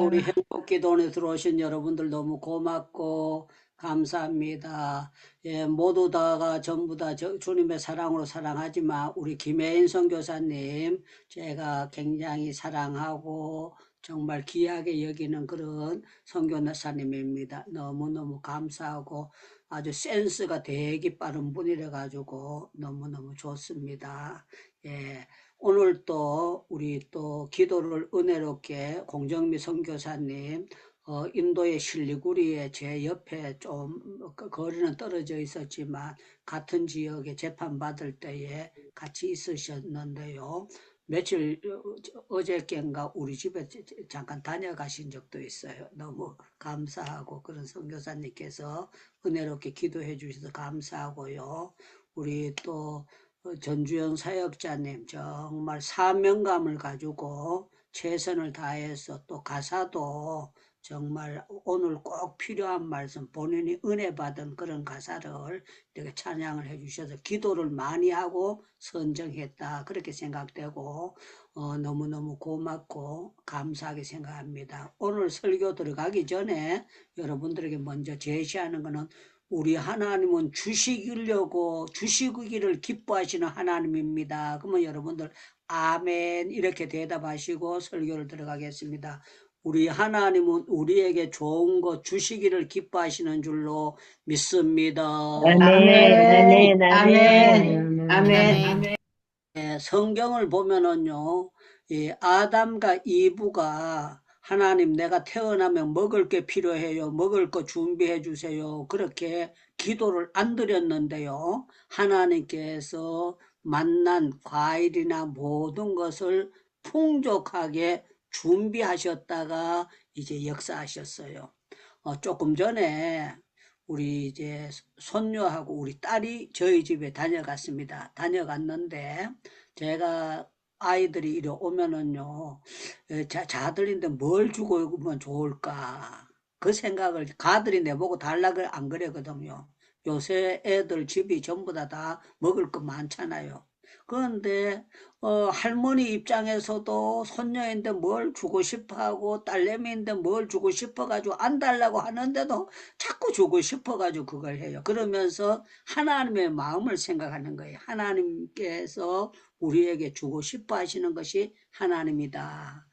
우리 감사합니다. 행복기도원에 들어오신 여러분들 너무 고맙고 감사합니다. 예, 모두 다가 전부 다 주님의 사랑으로 사랑하지만 우리 김혜인 선교사님 제가 굉장히 사랑하고 정말 귀하게 여기는 그런 선교사님입니다. 너무너무 감사하고 아주 센스가 되게 빠른 분이라 가지고 너무너무 좋습니다. 예. 오늘 또 우리 또 기도를 은혜롭게 공정미 선교사님 인도의 실리구리에 제 옆에 좀 거리는 떨어져 있었지만 같은 지역에 재판받을 때에 같이 있으셨는데요. 며칠 어저께인가 우리 집에 잠깐 다녀가신 적도 있어요. 너무 감사하고 그런 선교사님께서 은혜롭게 기도해 주셔서 감사하고요. 우리 또 전주영 사역자님 정말 사명감을 가지고 최선을 다해서 또 가사도 정말 오늘 꼭 필요한 말씀 본인이 은혜 받은 그런 가사를 이렇게 찬양을 해주셔서 기도를 많이 하고 선정했다 그렇게 생각되고 너무너무 고맙고 감사하게 생각합니다. 오늘 설교 들어가기 전에 여러분들에게 먼저 제시하는 것은 우리 하나님은 주시기를 기뻐하시는 하나님입니다. 그러면 여러분들 아멘 이렇게 대답하시고 설교를 들어가겠습니다. 우리 하나님은 우리에게 좋은 것 주시기를 기뻐하시는 줄로 믿습니다. 아멘, 아멘, 아멘, 아멘, 아멘. 아멘. 네, 성경을 보면은요, 이 아담과 이브가 하나님 내가 태어나면 먹을 게 필요해요. 먹을 거 준비해 주세요. 그렇게 기도를 안 드렸는데요. 하나님께서 만난 과일이나 모든 것을 풍족하게 준비하셨다가 이제 역사하셨어요. 조금 전에 우리 이제 손녀하고 우리 딸이 저희 집에 다녀갔습니다. 다녀갔는데 제가 아이들이 이리 오면은요, 자들인데 뭘 주고 오면 좋을까? 그 생각을 가들이 내보고 달라고 안 그래거든요. 요새 애들 집이 전부 다 먹을 거 많잖아요. 그런데 할머니 입장에서도 손녀인데 뭘 주고 싶어 하고 딸내미인데 뭘 주고 싶어 가지고 안 달라고 하는데도 자꾸 주고 싶어 가지고 그걸 해요. 그러면서 하나님의 마음을 생각하는 거예요. 하나님께서 우리에게 주고 싶어 하시는 것이 하나님이다.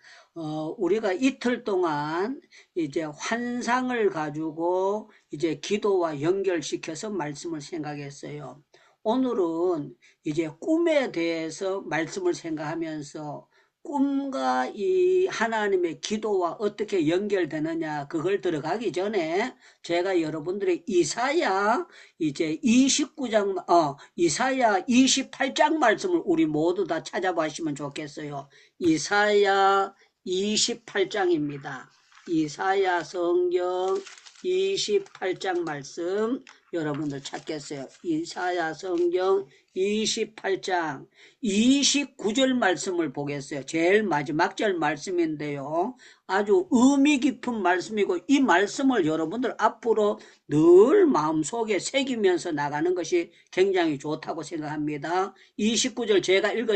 우리가 이틀 동안 이제 환상을 가지고 이제 기도와 연결시켜서 말씀을 생각했어요. 오늘은 이제 꿈에 대해서 말씀을 생각하면서 꿈과 이 하나님의 기도와 어떻게 연결되느냐 그걸 들어가기 전에 제가 여러분들의 이사야 이제 29장 이사야 28장 말씀을 우리 모두 다 찾아보시면 좋겠어요. 이사야 28장입니다. 이사야 성경 28장 말씀 여러분들 찾겠어요. 이사야 성경 28장 29절 말씀을 보겠어요. 제일 마지막 절 말씀인데요. 아주 의미 깊은 말씀이고 이 말씀을 여러분들 앞으로 늘 마음속에 새기면서 나가는 것이 굉장히 좋다고 생각합니다. 29절 제가 읽어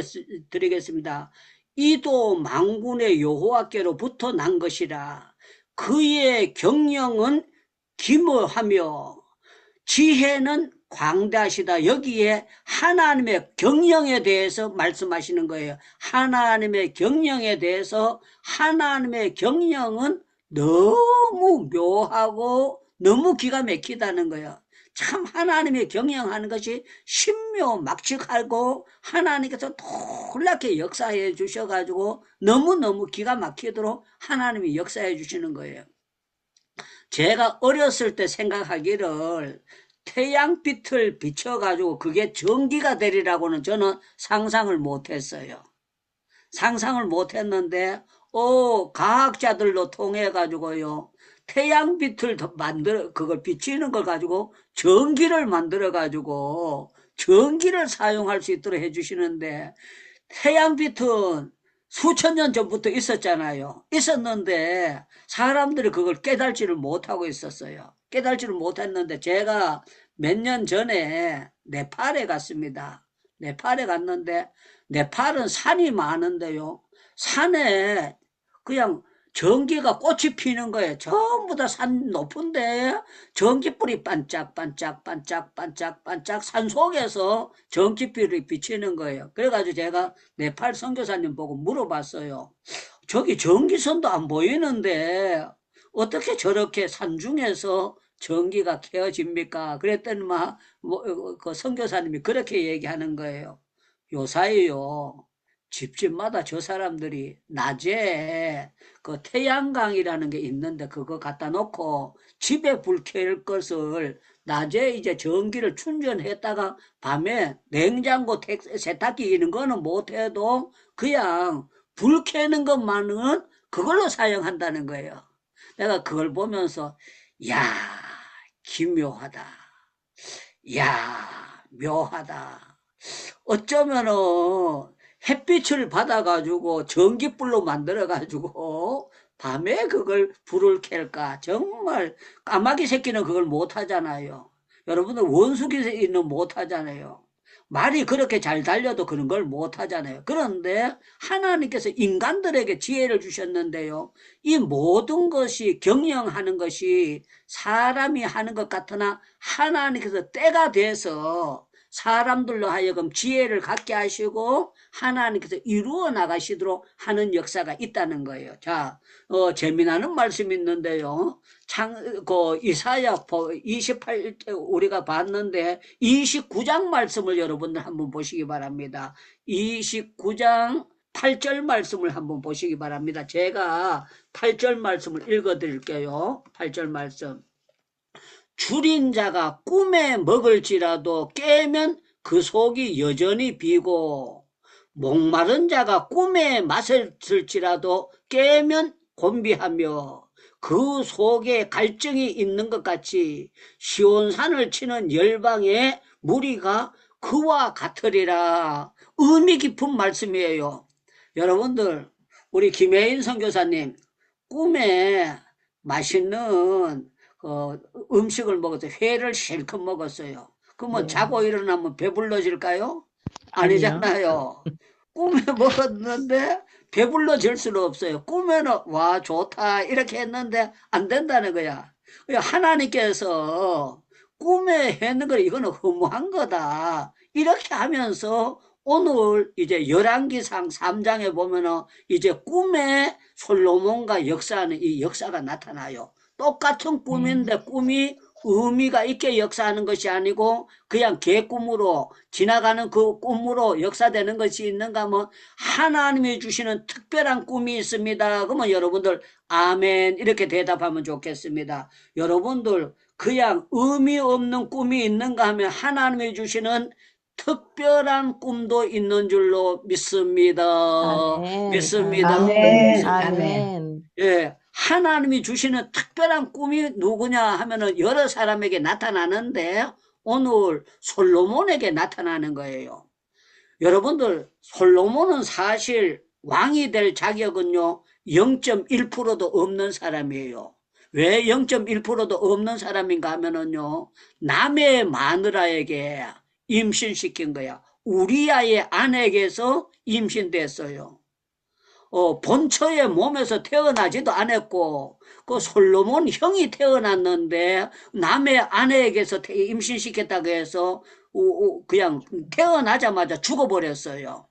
드리겠습니다. 이도 만군의 여호와께로부터 난 것이라. 그의 경영은 기모하며 지혜는 광대하시다. 여기에 하나님의 경영에 대해서 말씀하시는 거예요. 하나님의 경영에 대해서 하나님의 경영은 너무 묘하고 너무 기가 막히다는 거예요. 참 하나님의 경영하는 것이 신묘막측하고 하나님께서 놀랍게 역사해 주셔가지고 너무너무 기가 막히도록 하나님이 역사해 주시는 거예요. 제가 어렸을 때 생각하기를 태양빛을 비춰가지고 그게 전기가 되리라고는 저는 상상을 못했어요. 상상을 못했는데 과학자들로 통해가지고요. 태양빛을 그걸 비치는 걸 가지고 전기를 만들어가지고 전기를 사용할 수 있도록 해주시는데 태양빛은 수천 년 전부터 있었잖아요. 있었는데 사람들이 그걸 깨달지를 못하고 있었어요. 깨달지를 못했는데 제가 몇 년 전에 네팔에 갔습니다. 네팔에 갔는데 네팔은 산이 많은데요. 산에 그냥 전기가 꽃이 피는 거예요. 전부 다 산 높은데 전기불이 반짝반짝 산 속에서 전기불이 비치는 거예요. 그래가지고 제가 네팔 선교사님 보고 물어봤어요. 저기 전기선도 안 보이는데 어떻게 저렇게 산중에서 전기가 켜집니까? 그랬더니 그 선교사님이 그렇게 얘기하는 거예요. 요사이요. 집집마다 저 사람들이 낮에 그 태양광이라는 게 있는데 그거 갖다 놓고 집에 불 켤 것을 낮에 이제 전기를 충전했다가 밤에 냉장고 세탁기 이런 거는 못해도 그냥 불 켜는 것만은 그걸로 사용한다는 거예요. 내가 그걸 보면서 야, 기묘하다. 야, 묘하다. 어쩌면은 햇빛을 받아가지고 전기불로 만들어가지고 밤에 그걸 불을 켤까? 정말 까마귀 새끼는 그걸 못하잖아요. 여러분들 원숭이 새끼는 못하잖아요. 말이 그렇게 잘 달려도 그런 걸 못하잖아요. 그런데 하나님께서 인간들에게 지혜를 주셨는데요. 이 모든 것이 경영하는 것이 사람이 하는 것 같으나 하나님께서 때가 돼서 사람들로 하여금 지혜를 갖게 하시고 하나님께서 이루어 나가시도록 하는 역사가 있다는 거예요. 자, 재미나는 말씀이 있는데요. 이사야 28, 우리가 봤는데 29장 말씀을 여러분들 한번 보시기 바랍니다. 29장 8절 말씀을 한번 보시기 바랍니다. 제가 8절 말씀을 읽어 드릴게요. 8절 말씀. 줄인 자가 꿈에 먹을지라도 깨면 그 속이 여전히 비고 목마른 자가 꿈에 마실지라도 깨면 곤비하며 그 속에 갈증이 있는 것 같이 시온산을 치는 열방의 무리가 그와 같으리라. 의미 깊은 말씀이에요. 여러분들 우리 김혜인 선교사님 꿈에 맛있는 음식을 먹었어요. 회를 실컷 먹었어요. 그러면 네. 자고 일어나면 배불러질까요? 아니요. 아니잖아요. 꿈에 먹었는데 배불러질 수는 없어요. 꿈에는 와 좋다 이렇게 했는데 안 된다는 거야. 하나님께서 꿈에 했는 걸 이거는 허무한 거다. 이렇게 하면서 오늘 이제 열왕기상 3장에 보면은 이제 꿈에 솔로몬과 역사하는 이 역사가 나타나요. 똑같은 꿈인데 꿈이 의미가 있게 역사하는 것이 아니고 그냥 개꿈으로 지나가는 그 꿈으로 역사되는 것이 있는가 하면 하나님이 주시는 특별한 꿈이 있습니다. 그러면 여러분들 아멘 이렇게 대답하면 좋겠습니다. 여러분들 그냥 의미 없는 꿈이 있는가 하면 하나님이 주시는 특별한 꿈도 있는 줄로 믿습니다. 아멘. 믿습니다. 아멘. 아멘. 예, 하나님이 주시는 특별한 꿈이 누구냐 하면은 여러 사람에게 나타나는데 오늘 솔로몬에게 나타나는 거예요. 여러분들 솔로몬은 사실 왕이 될 자격은요 0.1%도 없는 사람이에요. 왜 0.1%도 없는 사람인가 하면은요 남의 마누라에게 임신시킨 거야. 우리아의 아내에게서 임신됐어요. 본처의 몸에서 태어나지도 않았고 그 솔로몬 형이 태어났는데 남의 아내에게서 임신시켰다고 해서 그냥 태어나자마자 죽어버렸어요.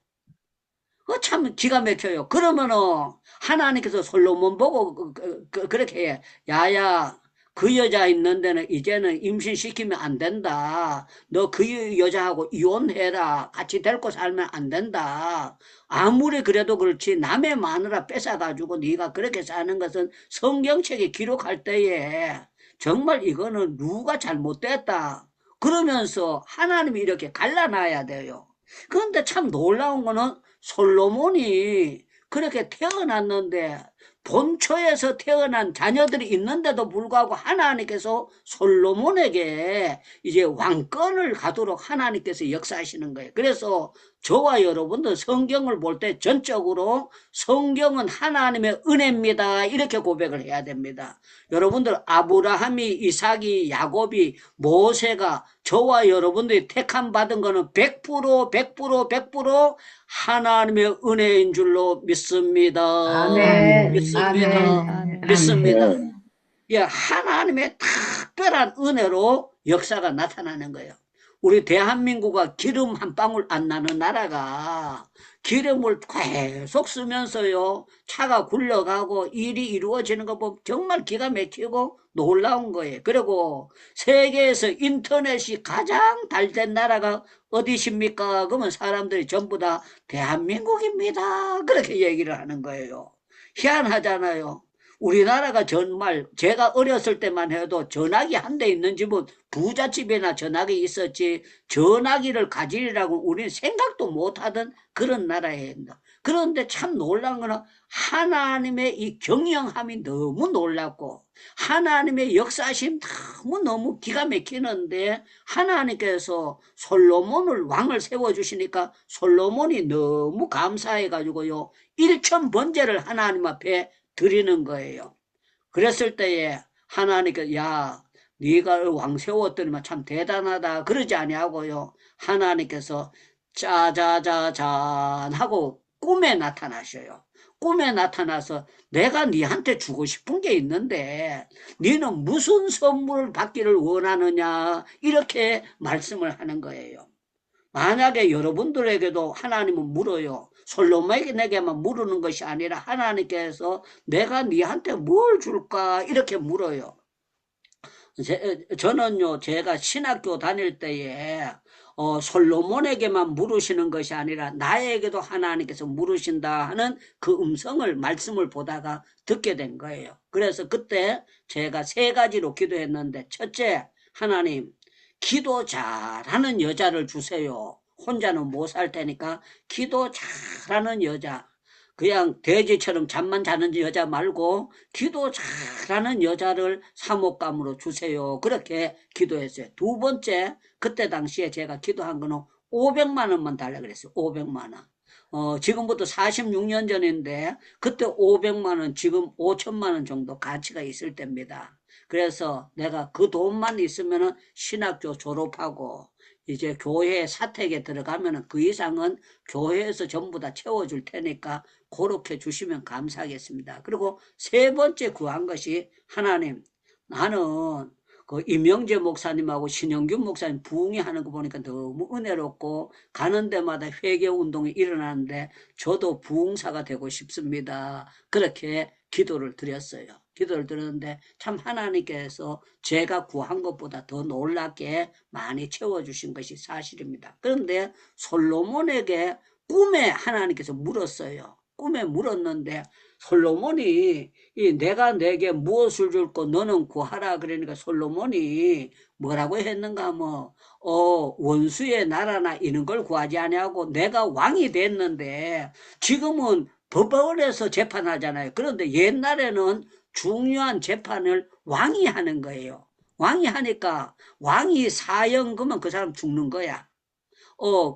참 기가 막혀요. 그러면은 하나님께서 솔로몬 보고 그렇게 해. 야야 그 여자 있는 데는 이제는 임신시키면 안 된다. 너 그 여자하고 이혼해라. 같이 데리고 살면 안 된다. 아무리 그래도 그렇지 남의 마누라 뺏어가지고 네가 그렇게 사는 것은 성경책에 기록할 때에 정말 이거는 누가 잘못됐다. 그러면서 하나님이 이렇게 갈라놔야 돼요. 그런데 참 놀라운 거는 솔로몬이 그렇게 태어났는데 본초에서 태어난 자녀들이 있는데도 불구하고 하나님께서 솔로몬에게 이제 왕권을 가도록 하나님께서 역사하시는 거예요. 그래서 저와 여러분들 성경을 볼 때 전적으로 성경은 하나님의 은혜입니다. 이렇게 고백을 해야 됩니다. 여러분들 아브라함이, 이삭이, 야곱이, 모세가 저와 여러분들이 택함 받은 거는 100% 하나님의 은혜인 줄로 믿습니다. 아멘. 믿습니다. 아멘. 믿습니다. 아멘. 예, 하나님의 특별한 은혜로 역사가 나타나는 거예요. 우리 대한민국과 기름 한 방울 안 나는 나라가 기름을 계속 쓰면서요, 차가 굴러가고 일이 이루어지는 거 보면 정말 기가 막히고 놀라운 거예요. 그리고 세계에서 인터넷이 가장 잘 된 나라가 어디십니까? 그러면 사람들이 전부 다 대한민국입니다. 그렇게 얘기를 하는 거예요. 희한하잖아요. 우리나라가 정말 제가 어렸을 때만 해도 전화기 한 대 있는 집은 부잣집에나 전화기 있었지 전화기를 가지리라고 우리는 생각도 못하던 그런 나라예요. 그런데 참 놀란 거는 하나님의 이 경영함이 너무 놀랍고 하나님의 역사심 너무 기가 막히는데 하나님께서 솔로몬을 왕을 세워주시니까 솔로몬이 너무 감사해가지고요 1천 번제를 하나님 앞에 드리는 거예요. 그랬을 때에 하나님께서 야 네가 왕 세웠더니만 참 대단하다 그러지 아니하고요 하나님께서 짜자자잔 하고 꿈에 나타나셔요. 꿈에 나타나서 내가 네한테 주고 싶은 게 있는데 네는 무슨 선물을 받기를 원하느냐 이렇게 말씀을 하는 거예요. 만약에 여러분들에게도 하나님은 물어요. 솔로몬에게만 물으는 것이 아니라 하나님께서 내가 네한테 뭘 줄까 이렇게 물어요. 저는요 제가 신학교 다닐 때에 솔로몬에게만 물으시는 것이 아니라 나에게도 하나님께서 물으신다 하는 그 음성을 말씀을 보다가 듣게 된 거예요. 그래서 그때 제가 3가지로 기도했는데 첫째 하나님 기도 잘하는 여자를 주세요. 혼자는 못 살 테니까 기도 잘하는 여자 그냥 돼지처럼 잠만 자는 여자 말고 기도 잘하는 여자를 사목감으로 주세요. 그렇게 기도했어요. 2번째 그때 당시에 제가 기도한 거는 500만 원만 달라 그랬어요. 500만 원. 지금부터 46년 전인데 그때 500만 원 지금 5천만 원 정도 가치가 있을 때입니다. 그래서 내가 그 돈만 있으면 신학교 졸업하고 이제 교회 사택에 들어가면 그 이상은 교회에서 전부 다 채워줄 테니까 그렇게 주시면 감사하겠습니다. 그리고 3번째 구한 것이 하나님 나는 그 임영재 목사님하고 신영균 목사님 부흥회하는 거 보니까 너무 은혜롭고 가는 데마다 회개 운동이 일어나는데 저도 부흥사가 되고 싶습니다. 그렇게 기도를 드렸어요. 기도를 드렸는데 참 하나님께서 제가 구한 것보다 더 놀랍게 많이 채워주신 것이 사실입니다. 그런데 솔로몬에게 꿈에 하나님께서 물었어요. 꿈에 물었는데 솔로몬이 내가 내게 무엇을 줄고 너는 구하라 그러니까 솔로몬이 뭐라고 했는가 하면 원수의 나라나 이런 걸 구하지 아니하고 내가 왕이 됐는데 지금은 법원에서 재판하잖아요. 그런데 옛날에는 중요한 재판을 왕이 하는 거예요. 왕이 하니까 왕이 사형 그러면 그 사람 죽는 거야.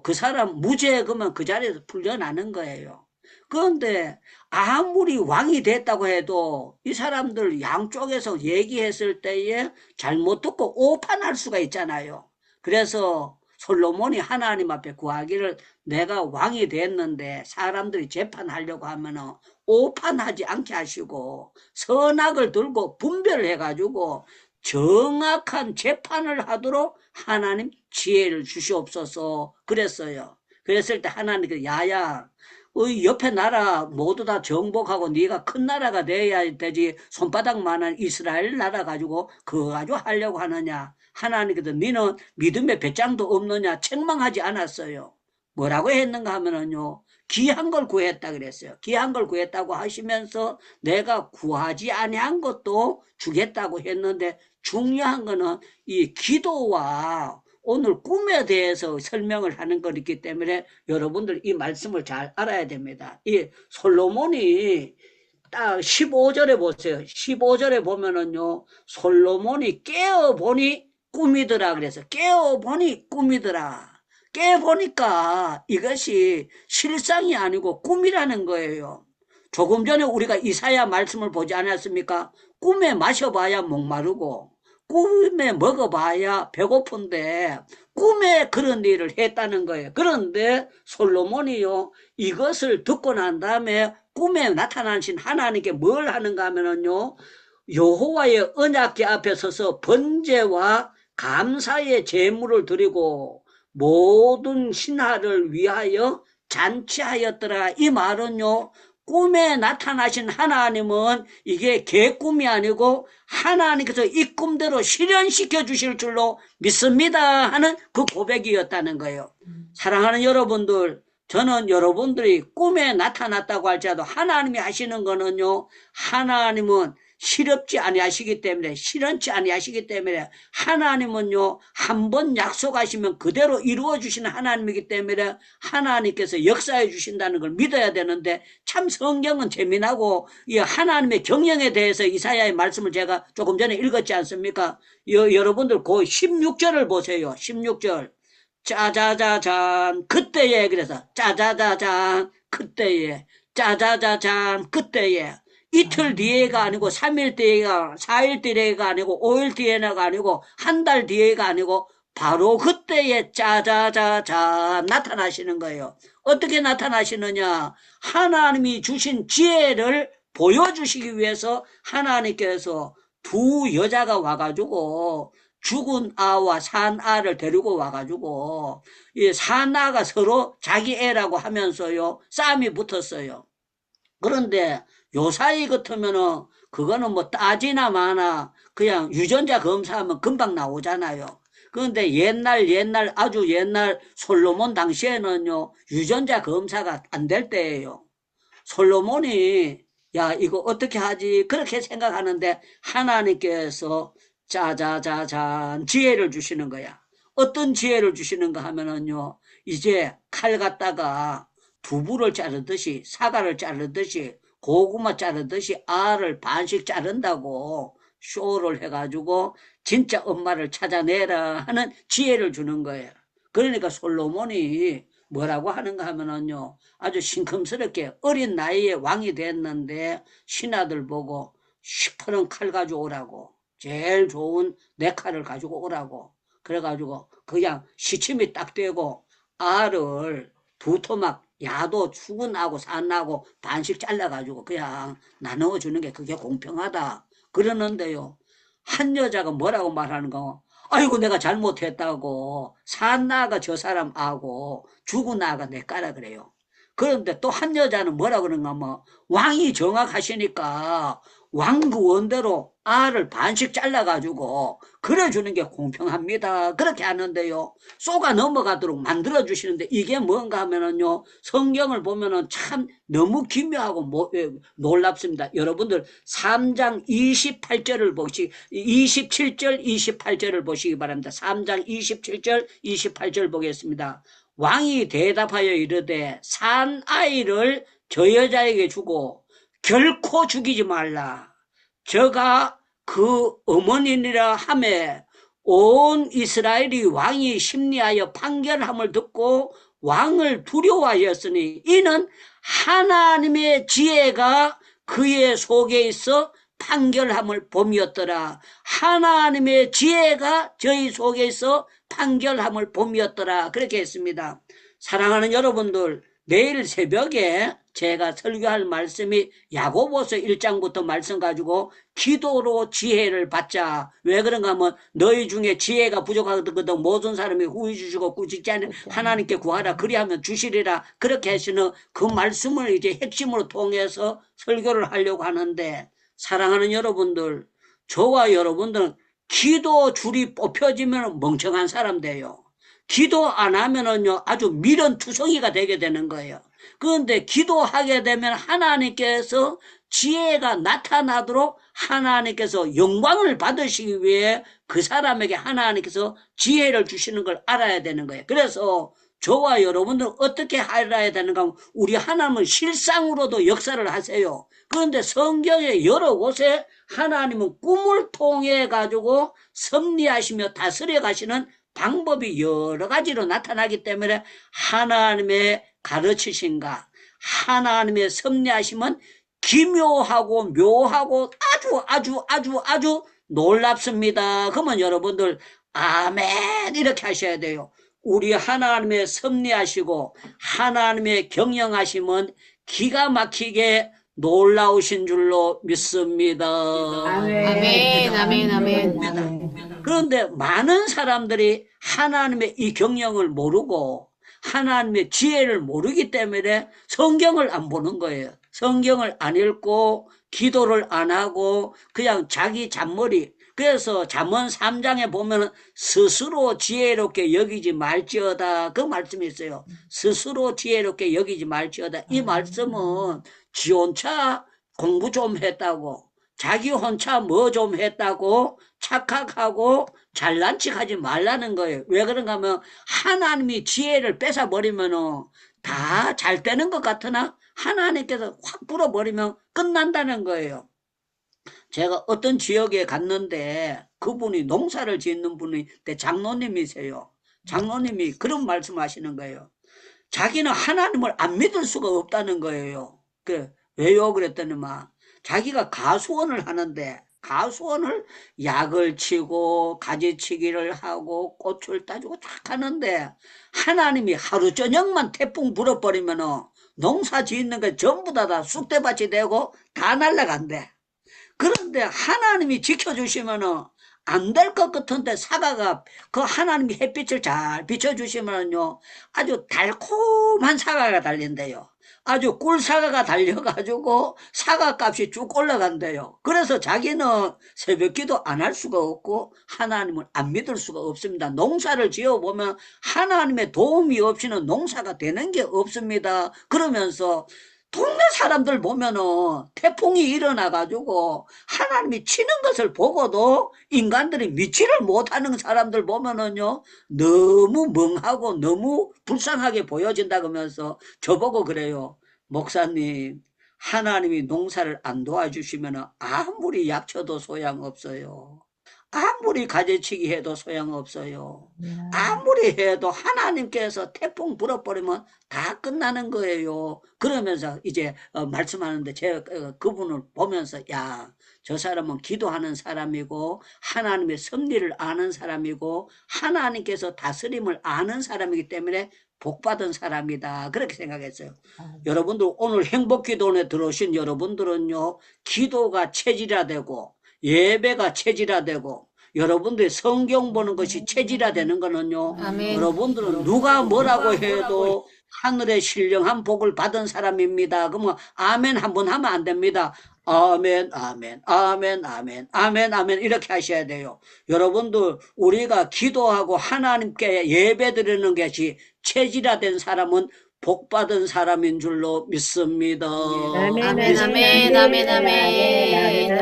그 사람 무죄 그러면 그 자리에서 풀려나는 거예요. 그런데 아무리 왕이 됐다고 해도 이 사람들 양쪽에서 얘기했을 때에 잘못 듣고 오판할 수가 있잖아요. 그래서 솔로몬이 하나님 앞에 구하기를 내가 왕이 됐는데 사람들이 재판하려고 하면은 오판하지 않게 하시고 선악을 들고 분별을 해가지고 정확한 재판을 하도록 하나님 지혜를 주시옵소서 그랬어요. 그랬을 때 하나님께서 야야 옆에 나라 모두 다 정복하고 네가 큰 나라가 돼야 되지 손바닥만한 이스라엘 나라 가지고 그거 가지고 하려고 하느냐. 하나님께서 너는 믿음의 배짱도 없느냐 책망하지 않았어요. 뭐라고 했는가 하면은요 귀한 걸 구했다 그랬어요. 귀한 걸 구했다고 하시면서 내가 구하지 아니한 것도 주겠다고 했는데 중요한 거는 이 기도와 오늘 꿈에 대해서 설명을 하는 거기 때문에 여러분들 이 말씀을 잘 알아야 됩니다. 이 솔로몬이 딱 15절에 보세요. 15절에 보면은요, 솔로몬이 깨어보니 꿈이더라 그래서 깨어보니 꿈이더라. 깨보니까 이것이 실상이 아니고 꿈이라는 거예요. 조금 전에 우리가 이사야 말씀을 보지 않았습니까? 꿈에 마셔봐야 목마르고 꿈에 먹어봐야 배고픈데 꿈에 그런 일을 했다는 거예요. 그런데 솔로몬이요, 이것을 듣고 난 다음에 꿈에 나타나신 하나님께 뭘 하는가 하면요, 여호와의 언약궤 앞에 서서 번제와 감사의 제물을 드리고 모든 신하를 위하여 잔치하였더라. 이 말은요, 꿈에 나타나신 하나님은 이게 개꿈이 아니고 하나님께서 이 꿈대로 실현시켜 주실 줄로 믿습니다 하는 그 고백이었다는 거예요. 사랑하는 여러분들, 저는 여러분들이 꿈에 나타났다고 할지라도 하나님이 하시는 거는요, 하나님은 실없지 아니하시기 때문에, 실현치 아니하시기 때문에, 하나님은요, 한번 약속하시면 그대로 이루어 주시는 하나님이기 때문에 하나님께서 역사해 주신다는 걸 믿어야 되는데, 참 성경은 재미나고 이 하나님의 경영에 대해서 이사야의 말씀을 제가 조금 전에 읽었지 않습니까? 여러분들 그 16절을 보세요. 16절. 짜자자잔 그때에, 그래서 짜자자잔 그때에, 짜자자잔 그때에, 이틀 뒤에가 아니고 3일 뒤에가, 4일 뒤에가 아니고 5일 뒤에가 아니고 한 달 뒤에가 아니고 바로 그때에 짜자자잔 나타나시는 거예요. 어떻게 나타나시느냐? 하나님이 주신 지혜를 보여주시기 위해서 하나님께서 두 여자가 와가지고 죽은 아와 산 아를 데리고 와가지고 이 산 아가 서로 자기 애라고 하면서요, 싸움이 붙었어요. 그런데 요사이 같으면은 그거는 뭐 따지나 마나 그냥 유전자 검사하면 금방 나오잖아요. 그런데 옛날 아주 옛날 솔로몬 당시에는요, 유전자 검사가 안 될 때예요. 솔로몬이 야 이거 어떻게 하지 그렇게 생각하는데 하나님께서 짜자자잔 지혜를 주시는 거야. 어떤 지혜를 주시는가 하면은요, 이제 칼 갖다가 두부를 자르듯이, 사과를 자르듯이, 고구마 자르듯이 알을 반씩 자른다고 쇼를 해가지고 진짜 엄마를 찾아내라 하는 지혜를 주는 거예요. 그러니까 솔로몬이 뭐라고 하는가 하면은요, 아주 신금스럽게 어린 나이에 왕이 됐는데 신하들 보고 시퍼런 칼 가지고 오라고, 제일 좋은 네 칼을 가지고 오라고 그래가지고 그냥 시침이 딱 되고 알을 두 토막, 야도 죽은하고 산나고 반씩 잘라가지고 그냥 나누어 주는 게 그게 공평하다 그러는데요, 한 여자가 뭐라고 말하는가? 아이고 내가 잘못했다고, 산 나가 저 사람 아고 죽은 나가 내 까라 그래요. 그런데 또 한 여자는 뭐라 그런가 뭐, 왕이 정확하시니까 왕그 원대로 알을 반씩 잘라가지고 그래주는 게 공평합니다 그렇게 하는데요, 쏘가 넘어가도록 만들어 주시는데 이게 뭔가 하면은요, 성경을 보면은 참 너무 기묘하고 놀랍습니다. 여러분들 3장 28절을 보시, 27절 28절을 보시기 바랍니다. 3장 27절 28절 보겠습니다. 왕이 대답하여 이르되 산 아이를 저 여자에게 주고 결코 죽이지 말라. 저가 그 어머니니라 하매 온 이스라엘이 왕이 심리하여 판결함을 듣고 왕을 두려워하였으니 이는 하나님의 지혜가 그의 속에 있어 판결함을 봄이었더라. 하나님의 지혜가 저희 속에 있어 판결함을 봄이었더라. 그렇게 했습니다. 사랑하는 여러분들, 내일 새벽에 제가 설교할 말씀이 야고보서 1장부터 말씀 가지고 기도로 지혜를 받자. 왜 그런가 하면 너희 중에 지혜가 부족하거든 모든 사람이 후히 주시고 꾸짖지 않는 하나님께 구하라 그리하면 주시리라. 그렇게 하시는 그 말씀을 이제 핵심으로 통해서 설교를 하려고 하는데, 사랑하는 여러분들, 저와 여러분들은 기도 줄이 뽑혀지면 멍청한 사람 돼요. 기도 안 하면은요, 아주 미련투성이가 되게 되는 거예요. 그런데 기도하게 되면 하나님께서 지혜가 나타나도록 하나님께서 영광을 받으시기 위해 그 사람에게 하나님께서 지혜를 주시는 걸 알아야 되는 거예요. 그래서 저와 여러분들은 어떻게 알아야 되는가 하면 우리 하나님은 실상으로도 역사를 하세요. 그런데 성경의 여러 곳에 하나님은 꿈을 통해 가지고 섭리하시며 다스려 가시는 방법이 여러 가지로 나타나기 때문에 하나님의 가르치신가, 하나님의 섭리하심은 기묘하고 묘하고 아주 놀랍습니다. 그러면 여러분들 아멘 이렇게 하셔야 돼요. 우리 하나님의 섭리하시고 하나님의 경영하심은 기가 막히게 놀라우신 줄로 믿습니다. 아멘, 아멘, 아멘. 그런데 많은 사람들이 하나님의 이 경영을 모르고 하나님의 지혜를 모르기 때문에 성경을 안 보는 거예요. 성경을 안 읽고 기도를 안 하고 그냥 자기 잔머리. 그래서 잠언 3장에 보면 스스로 지혜롭게 여기지 말지어다 그 말씀이 있어요. 스스로 지혜롭게 여기지 말지어다. 이 말씀은 지 혼자 공부 좀 했다고 자기 혼자 뭐 좀 했다고 착각하고 잘난 척하지 말라는 거예요. 왜 그런가 하면 하나님이 지혜를 뺏어버리면 다 잘 되는 것 같으나 하나님께서 확 불어버리면 끝난다는 거예요. 제가 어떤 지역에 갔는데 그분이 농사를 짓는 분이 장로님이세요. 장로님이 그런 말씀하시는 거예요. 자기는 하나님을 안 믿을 수가 없다는 거예요. 왜요? 그랬더니만 자기가 가수원을 하는데 가수원을 약을 치고 가지치기를 하고 꽃을 따주고 쫙 하는데 하나님이 하루 저녁만 태풍 불어버리면 농사 짓는 게 전부 다 쑥대밭이 되고 다 날아간대. 그런데 하나님이 지켜주시면은 안 될 것 같은데 사과가 그 하나님이 햇빛을 잘 비춰주시면요 아주 달콤한 사과가 달린대요. 아주 꿀사과가 달려가지고 사과값이 쭉 올라간대요. 그래서 자기는 새벽기도 안 할 수가 없고 하나님을 안 믿을 수가 없습니다. 농사를 지어보면 하나님의 도움이 없이는 농사가 되는 게 없습니다. 그러면서 동네 사람들 보면은 태풍이 일어나가지고 하나님이 치는 것을 보고도 인간들이 믿지를 못하는 사람들 보면은요 너무 멍하고 너무 불쌍하게 보여진다 그러면서 저보고 그래요. 목사님 하나님이 농사를 안 도와주시면 아무리 약쳐도 소용없어요. 아무리 가지치기 해도 소용없어요. 아무리 해도 하나님께서 태풍 불어버리면 다 끝나는 거예요. 그러면서 이제 말씀하는데 제가 그분을 보면서 야, 저 사람은 기도하는 사람이고 하나님의 섭리를 아는 사람이고 하나님께서 다스림을 아는 사람이기 때문에 복받은 사람이다. 그렇게 생각했어요. 여러분들 오늘 행복기도원에 들어오신 여러분들은요. 기도가 체질화되고 예배가 체질화되고 여러분들이 성경 보는 것이 체질화되는 거는요. 아멘. 여러분들은 누가 뭐라고 해도 하늘의 신령한 복을 받은 사람입니다. 그러면 아멘 한번 하면 안 됩니다. 아멘 아멘 아멘 아멘 아멘 아멘 이렇게 하셔야 돼요. 여러분들 우리가 기도하고 하나님께 예배드리는 것이 체질화된 사람은 복받은 사람인 줄로 믿습니다. 아멘, 아멘, 아멘, 아멘, 아멘.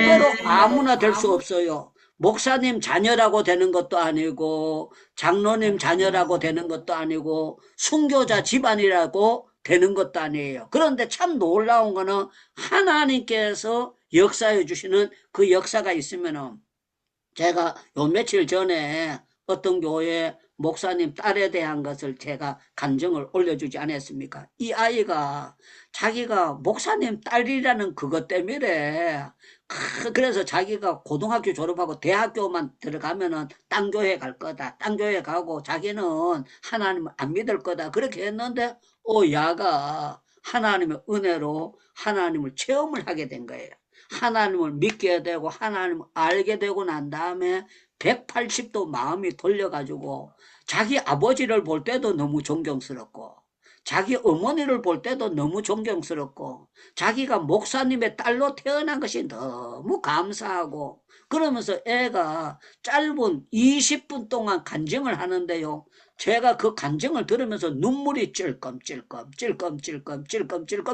때로 아무나 될 수 없어요. 목사님 자녀라고 되는 것도 아니고 장로님 자녀라고 되는 것도 아니고 순교자 집안이라고 되는 것도 아니에요. 그런데 참 놀라운 거는 하나님께서 역사해 주시는 그 역사가 있으면은 제가 요 며칠 전에 어떤 교회 목사님 딸에 대한 것을 제가 간증을 올려주지 않았습니까? 이 아이가 자기가 목사님 딸이라는 그것 때문에 그래서 자기가 고등학교 졸업하고 대학교만 들어가면은 딴 교회 갈 거다. 딴 교회 가고 자기는 하나님을 안 믿을 거다. 그렇게 했는데 야가 하나님의 은혜로 하나님을 체험을 하게 된 거예요. 하나님을 믿게 되고 하나님을 알게 되고 난 다음에 180도 마음이 돌려가지고 자기 아버지를 볼 때도 너무 존경스럽고 자기 어머니를 볼 때도 너무 존경스럽고 자기가 목사님의 딸로 태어난 것이 너무 감사하고 그러면서 애가 짧은 20분 동안 간증을 하는데요. 제가 그 간증을 들으면서 눈물이 찔끔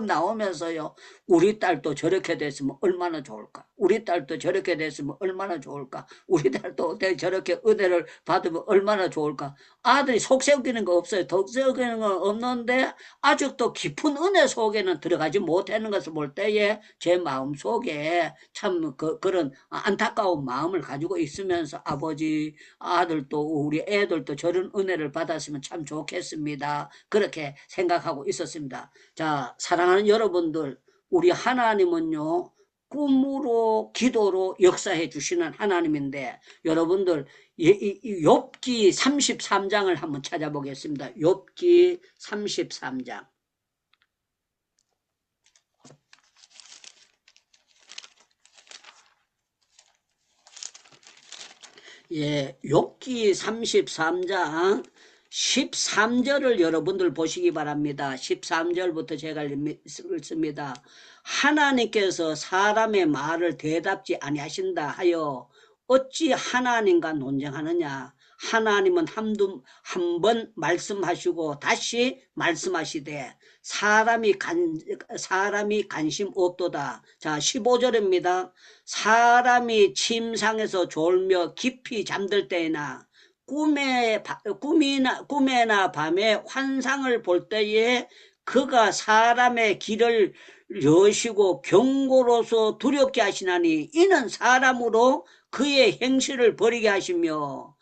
나오면서요. 우리 딸도 저렇게 됐으면 얼마나 좋을까? 우리 딸도 저렇게 됐으면 얼마나 좋을까? 우리 딸도 저렇게 은혜를 받으면 얼마나 좋을까? 아들이 속세우기는 거 없어요. 덕세우기는 건 없는데 아직도 깊은 은혜 속에는 들어가지 못하는 것을 볼 때에 제 마음 속에 참 그런 안타까운 마음을 가지고 있으면서 아버지, 아들도 우리 애들도 저런 은혜를 받았으면 참 좋겠습니다. 그렇게 생각하고 있었습니다. 자, 사랑하는 여러분들, 우리 하나님은요, 꿈으로 기도로 역사해 주시는 하나님인데, 여러분들 욥기 33장을 한번 찾아보겠습니다. 욥기 33장. 예, 욥기 33장 13절을 여러분들 보시기 바랍니다. 13절부터 제가 읽습니다. 하나님께서 사람의 말을 대답지 아니하신다 하여 어찌 하나님과 논쟁하느냐. 하나님은 한 번 말씀하시고 다시 말씀하시되 사람이 관심 없도다. 자, 15절입니다. 사람이 침상에서 졸며 깊이 잠들 때나 꿈에나 밤에 환상을 볼 때에 그가 사람의 길을 여시고 경고로서 두렵게 하시나니 이는 사람으로 그의 행실을 버리게 하심이며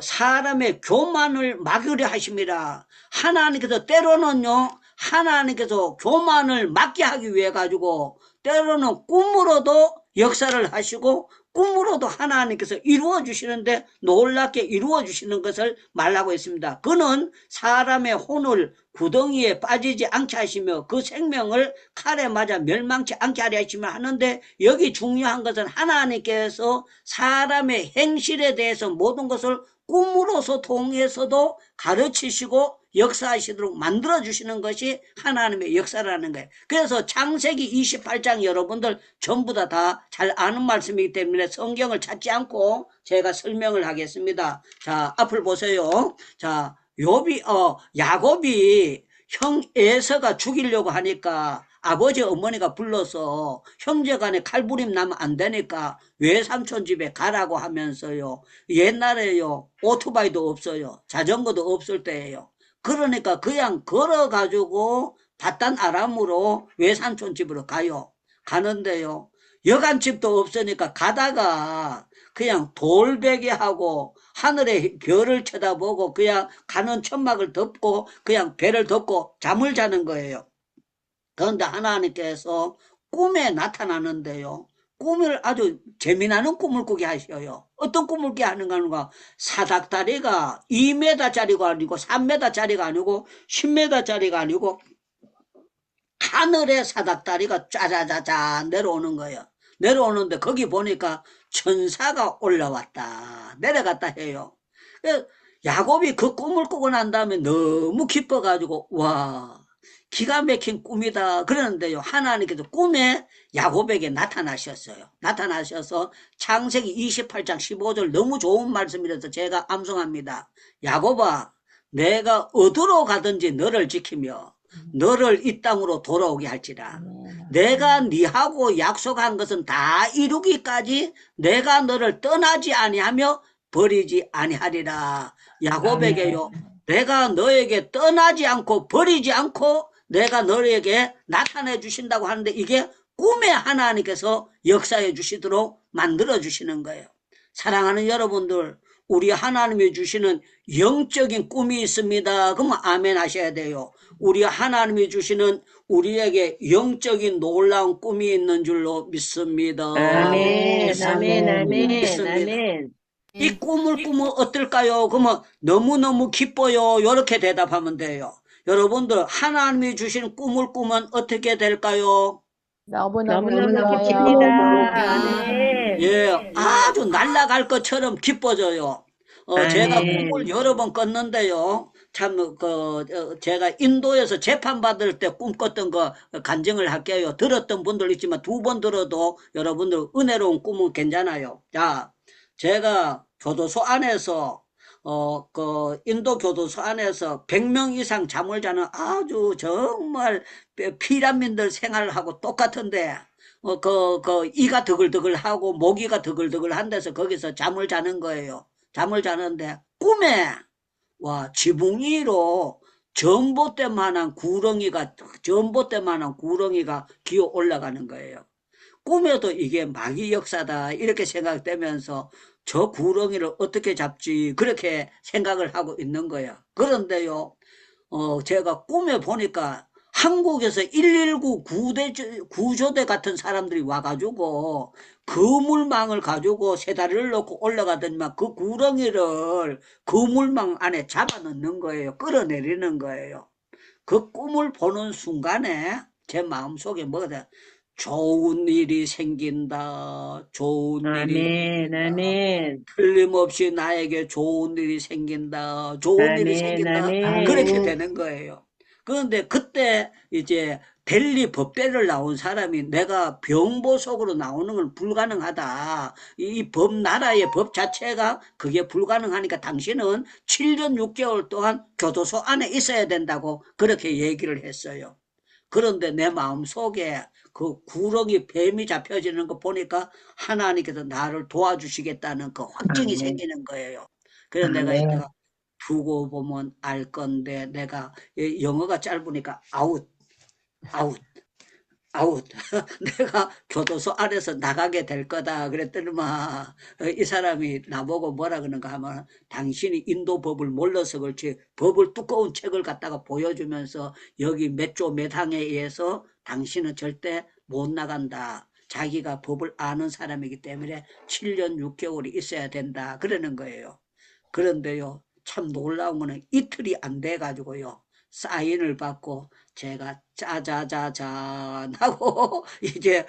사람의 교만을 막으려 하심이라. 하나님께서 때로는요, 하나님께서 교만을 막게 하기 위해 가지고 때로는 꿈으로도 역사를 하시고 꿈으로도 하나님께서 이루어 주시는데 놀랍게 이루어 주시는 것을 말하고 있습니다. 그는 사람의 혼을 구덩이에 빠지지 않게 하시며 그 생명을 칼에 맞아 멸망치 않게 하려 하시며 하는데, 여기 중요한 것은 하나님께서 사람의 행실에 대해서 모든 것을 꿈으로서 통해서도 가르치시고 역사하시도록 만들어주시는 것이 하나님의 역사라는 거예요. 그래서 창세기 28장 여러분들 전부 다 잘 아는 말씀이기 때문에 성경을 찾지 않고 제가 설명을 하겠습니다. 자, 앞을 보세요. 자, 야곱이 형 에서가 죽이려고 하니까 아버지 어머니가 불러서 형제간에 칼부림 나면 안 되니까 외삼촌 집에 가라고 하면서요. 옛날에요, 오토바이도 없어요. 자전거도 없을 때예요. 그러니까 그냥 걸어가지고 바단 아람으로 외삼촌 집으로 가는데요. 여간집도 없으니까 가다가 그냥 돌베개하고 하늘의 별을 쳐다보고 그냥 가는 천막을 덮고 그냥 배를 덮고 잠을 자는 거예요. 그런데 하나님께서 꿈에 나타나는데요. 꿈을 아주 재미나는 꿈을 꾸게 하셔요. 어떤 꿈을 꾸게 하는가? 사닥다리가 2m짜리가 아니고 3m짜리가 아니고 10m짜리가 아니고 하늘에 사닥다리가 짜자자자 내려오는 거예요. 내려오는데 거기 보니까 천사가 올라왔다 내려갔다 해요. 야곱이 그 꿈을 꾸고 난 다음에 너무 기뻐가지고 와, 기가 막힌 꿈이다 그러는데요. 하나님께서 꿈에 야곱에게 나타나셨어요. 나타나셔서 창세기 28장 15절 너무 좋은 말씀이라서 제가 암송합니다. 야곱아, 내가 어디로 가든지 너를 지키며 너를 이 땅으로 돌아오게 할지라. 내가 네하고 약속한 것은 다 이루기까지 내가 너를 떠나지 아니하며 버리지 아니하리라. 야곱에게요, 내가 너에게 떠나지 않고 버리지 않고 내가 너에게 나타내 주신다고 하는데 이게 꿈에 하나님께서 역사해 주시도록 만들어 주시는 거예요. 사랑하는 여러분들, 우리 하나님이 주시는 영적인 꿈이 있습니다. 그러면 아멘 하셔야 돼요. 우리 하나님이 주시는 우리에게 영적인 놀라운 꿈이 있는 줄로 믿습니다. 아멘, 아멘, 아멘, 믿습니다. 아멘. 이 꿈을 꾸면 어떨까요? 그러면 너무너무 기뻐요. 이렇게 대답하면 돼요. 여러분들, 하나님이 주신 꿈을 꾸면 어떻게 될까요? 너무너무 너무너무 기쁩니다. 기쁩니다. 아멘. 예, 아주 날아갈 것처럼 기뻐져요. 제가 아멘. 꿈을 여러 번 꿨는데요. 참, 제가 인도에서 재판받을 때 꿈꿨던 거 간증을 할게요. 들었던 분들 있지만 2번 들어도 여러분들 은혜로운 꿈은 괜찮아요. 자, 제가 교도소 안에서 인도 교도소 안에서 100명 이상 잠을 자는 아주 정말 피란민들 생활하고 똑같은데, 이가 드글드글하고 모기가 드글드글한 데서 거기서 잠을 자는 거예요. 잠을 자는데, 꿈에, 지붕 위로 전봇대만한 구렁이가 기어 올라가는 거예요. 꿈에도 이게 마귀 역사다 이렇게 생각되면서 저 구렁이를 어떻게 잡지 그렇게 생각을 하고 있는 거예요. 그런데요, 제가 꿈에 보니까 한국에서 119 구조대 같은 사람들이 와가지고 그물망을 가지고 세 다리를 놓고 올라가더니만 그 구렁이를 그물망 안에 잡아넣는 거예요. 끌어내리는 거예요. 그 꿈을 보는 순간에 제 마음속에 뭐가 좋은 일이 생긴다. 좋은 일이 아멘, 아멘, 틀림없이 나에게 좋은 일이 생긴다. 좋은 일이 아멘, 생긴다. 아멘. 그렇게 되는 거예요. 그런데 그때 이제 델리 법대를 나온 사람이 내가 병보석으로 나오는 건 불가능하다. 이 나라의 법 자체가 그게 불가능하니까 당신은 7년 6개월 동안 교도소 안에 있어야 된다고 그렇게 얘기를 했어요. 그런데 내 마음속에 그 구렁이 뱀이 잡혀지는 거 보니까 하나님께서 나를 도와주시겠다는 그 확증이 아멘, 생기는 거예요. 그래서 내가 아멘. 이따가 두고 보면 알 건데 내가 영어가 짧으니까 아웃, 아웃. 내가 교도소 안에서 나가게 될 거다. 그랬더니만 이 사람이 나보고 뭐라 그러는가 하면 당신이 인도 법을 몰라서 그렇지 법을 두꺼운 책을 갖다가 보여주면서 여기 몇 조 몇 항에 의해서 당신은 절대 못 나간다. 자기가 법을 아는 사람이기 때문에 7년 6개월이 있어야 된다. 그러는 거예요. 그런데요, 참 놀라운 거는 이틀이 안 돼가지고요, 사인을 받고 제가 짜자자잔 하고 이제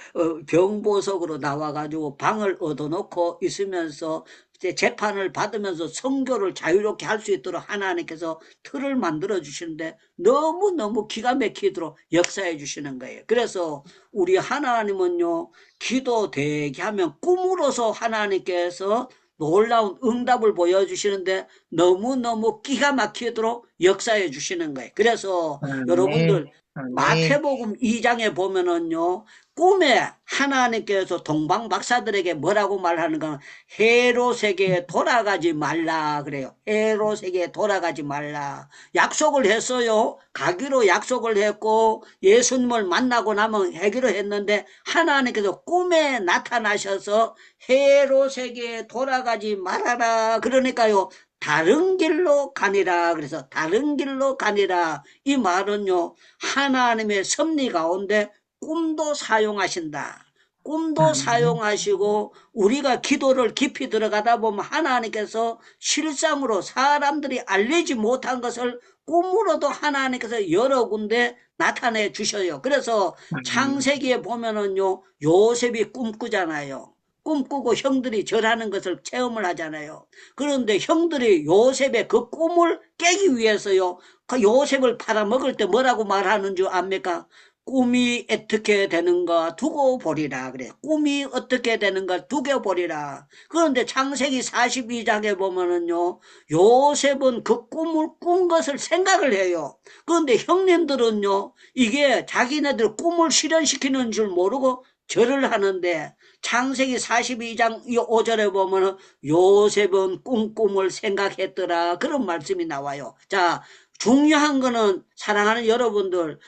병보석으로 나와가지고 방을 얻어놓고 있으면서 이제 재판을 받으면서 선교를 자유롭게 할 수 있도록 하나님께서 틀을 만들어 주시는데 너무너무 기가 막히도록 역사해 주시는 거예요. 그래서 우리 하나님은요, 기도 되게 하면 꿈으로서 하나님께서 놀라운 응답을 보여주시는데 너무너무 기가 막히도록 역사해 주시는 거예요. 그래서 아멘, 여러분들 아멘. 마태복음 2장에 보면은요, 꿈에 하나님께서 동방 박사들에게 뭐라고 말하는가? 헤롯에게 돌아가지 말라 그래요. 헤롯에게 돌아가지 말라. 약속을 했어요. 가기로 약속을 했고 예수님을 만나고 나면 하기로 했는데 하나님께서 꿈에 나타나셔서 헤롯에게 돌아가지 말아라. 그러니까요, 다른 길로 가니라. 그래서 다른 길로 가니라. 이 말은요, 하나님의 섭리 가운데 꿈도 사용하신다. 꿈도 사용하시고 우리가 기도를 깊이 들어가다 보면 하나님께서 실상으로 사람들이 알리지 못한 것을 꿈으로도 하나님께서 여러 군데 나타내 주셔요. 그래서 창세기에 보면은요, 요셉이 꿈꾸잖아요. 꿈꾸고 형들이 절하는 것을 체험을 하잖아요. 그런데 형들이 요셉의 그 꿈을 깨기 위해서요, 그 요셉을 팔아먹을 때 뭐라고 말하는 줄 압니까? 꿈이 어떻게 되는가 두고 보리라. 그래. 꿈이 어떻게 되는가 두고 보리라. 그런데 창세기 42장에 보면은요, 요셉은 그 꿈을 꾼 것을 생각을 해요. 그런데 형님들은요, 이게 자기네들 꿈을 실현시키는 줄 모르고 절을 하는데, 창세기 42장 5절에 보면은 요셉은 꿈을 생각했더라. 그런 말씀이 나와요. 자, 중요한 거는 사랑하는 여러분들,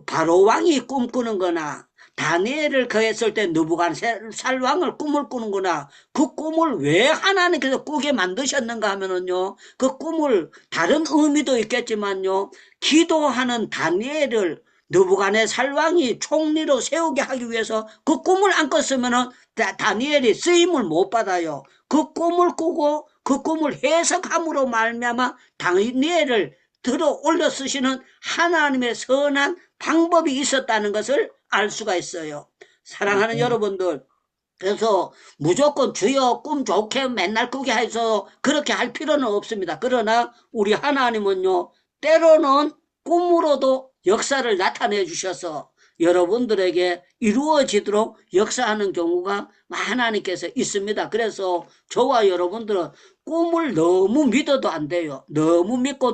바로 왕이 꿈꾸는 거나 다니엘을 거했을 때 느부갓네살 왕을 꿈을 꾸는 거나 그 꿈을 왜 하나님께서 꾸게 만드셨는가 하면은요, 그 꿈을 다른 의미도 있겠지만요, 기도하는 다니엘을 느부갓네살 왕이 총리로 세우게 하기 위해서 그 꿈을 안 꿨으면은 다니엘이 쓰임을 못 받아요. 그 꿈을 꾸고 그 꿈을 해석함으로 말미암아 다니엘을 들어 올려 쓰시는 하나님의 선한 방법이 있었다는 것을 알 수가 있어요. 사랑하는 여러분들, 그래서 무조건 주여 꿈 좋게 맨날 꾸게 해서 그렇게 할 필요는 없습니다. 그러나 우리 하나님은요, 때로는 꿈으로도 역사를 나타내 주셔서 여러분들에게 이루어지도록 역사하는 경우가 하나님께서 있습니다. 그래서 저와 여러분들은 꿈을 너무 믿어도 안 돼요. 너무 믿고